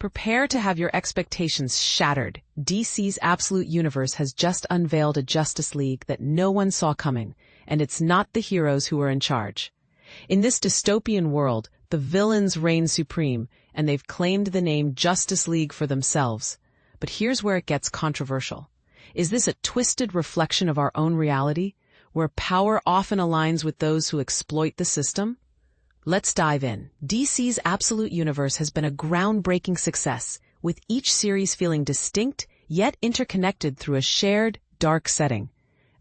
Prepare to have your expectations shattered. DC's Absolute Universe has just unveiled a Justice League that no one saw coming, and it's not the heroes who are in charge. In this dystopian world, the villains reign supreme, and they've claimed the name Justice League for themselves. But here's where it gets controversial. Is this a twisted reflection of our own reality, where power often aligns with those who exploit the system? Let's dive in. DC's Absolute Universe has been a groundbreaking success, with each series feeling distinct yet interconnected through a shared, dark setting.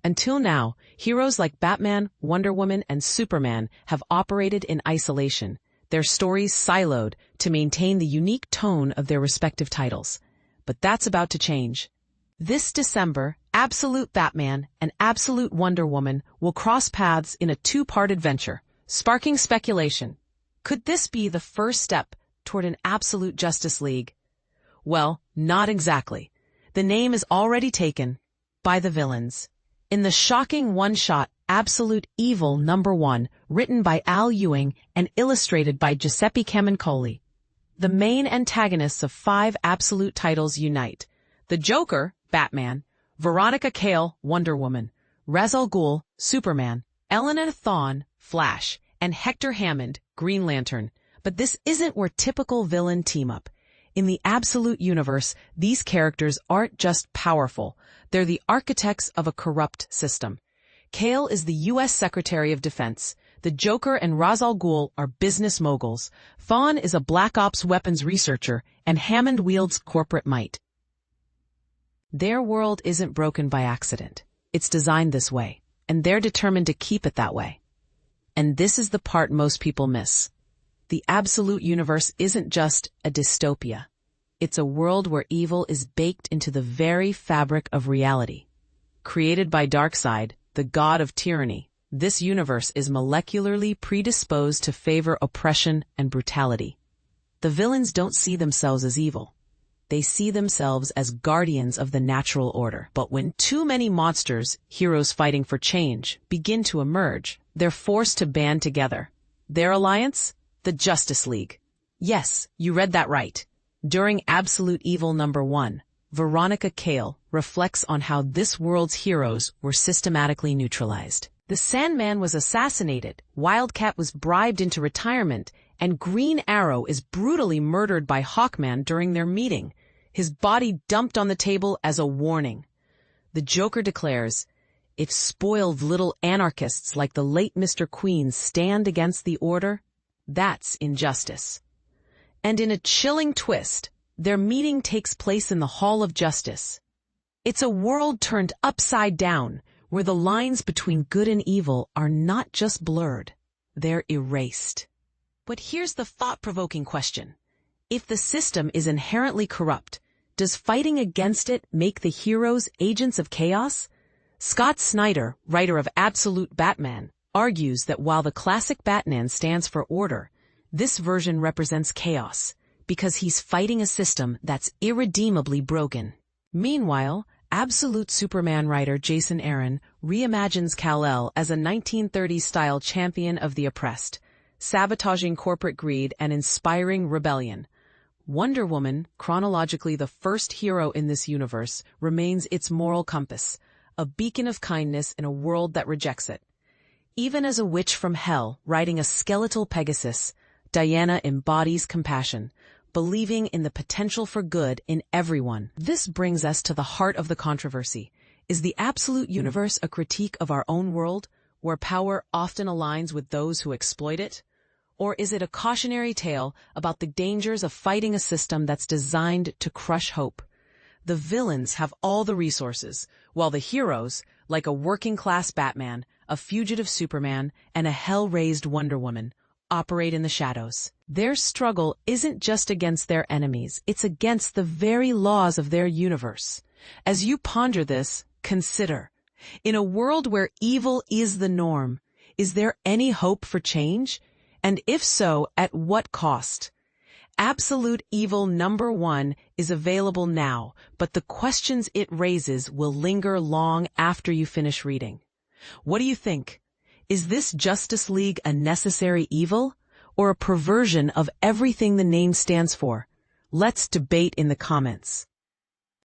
Until now, heroes like Batman, Wonder Woman, and Superman have operated in isolation, their stories siloed to maintain the unique tone of their respective titles. But that's about to change. This December, Absolute Batman and Absolute Wonder Woman will cross paths in a two-part adventure, sparking speculation. Could this be the first step toward an absolute Justice League? Well, not exactly. The name is already taken by the villains. In the shocking one-shot Absolute Evil #1, written by Al Ewing and illustrated by Giuseppe Camuncoli, the main antagonists of 5 Absolute titles unite. The Joker, Batman, Veronica Cale, Wonder Woman, Ra's al Ghul, Superman, Eleanor Thawne, Flash, and Hector Hammond, Green Lantern. But this isn't where typical villain team up. In the Absolute Universe, these characters aren't just powerful. They're the architects of a corrupt system. Cale is the U.S. Secretary of Defense. The Joker and Ra's al Ghul are business moguls. Thawne is a Black Ops weapons researcher, and Hammond wields corporate might. Their world isn't broken by accident. It's designed this way, and they're determined to keep it that way. And this is the part most people miss. The Absolute Universe isn't just a dystopia. It's a world where evil is baked into the very fabric of reality. Created by Darkseid, the god of tyranny, this universe is molecularly predisposed to favor oppression and brutality. The villains don't see themselves as evil. They see themselves as guardians of the natural order. But when too many monsters, heroes fighting for change, begin to emerge, they're forced to band together. Their alliance? The Justice League. Yes, you read that right. During Absolute Evil #1, Veronica Cale reflects on how this world's heroes were systematically neutralized. The Sandman was assassinated, Wildcat was bribed into retirement, and Green Arrow is brutally murdered by Hawkman during their meeting, his body dumped on the table as a warning. The Joker declares, "If spoiled little anarchists like the late Mr. Queen stand against the order, that's injustice." And in a chilling twist, their meeting takes place in the Hall of Justice. It's a world turned upside down, where the lines between good and evil are not just blurred, they're erased. But here's the thought-provoking question. If the system is inherently corrupt, does fighting against it make the heroes agents of chaos? Scott Snyder, writer of Absolute Batman, argues that while the classic Batman stands for order, this version represents chaos, because he's fighting a system that's irredeemably broken. Meanwhile, Absolute Superman writer Jason Aaron reimagines Kal-El as a 1930s-style champion of the oppressed, sabotaging corporate greed and inspiring rebellion. Wonder Woman, chronologically the first hero in this universe, remains its moral compass, a beacon of kindness in a world that rejects it. Even as a witch from hell riding a skeletal Pegasus, Diana embodies compassion, believing in the potential for good in everyone. This brings us to the heart of the controversy. Is the Absolute Universe a critique of our own world, where power often aligns with those who exploit it? Or is it a cautionary tale about the dangers of fighting a system that's designed to crush hope? The villains have all the resources, while the heroes, like a working-class Batman, a fugitive Superman, and a hell-raised Wonder Woman, operate in the shadows. Their struggle isn't just against their enemies, it's against the very laws of their universe. As you ponder this, consider, in a world where evil is the norm, is there any hope for change? And if so, at what cost? Absolute Evil #1 is available now, but the questions it raises will linger long after you finish reading. What do you think? Is this Justice League a necessary evil, or a perversion of everything the name stands for? Let's debate in the comments.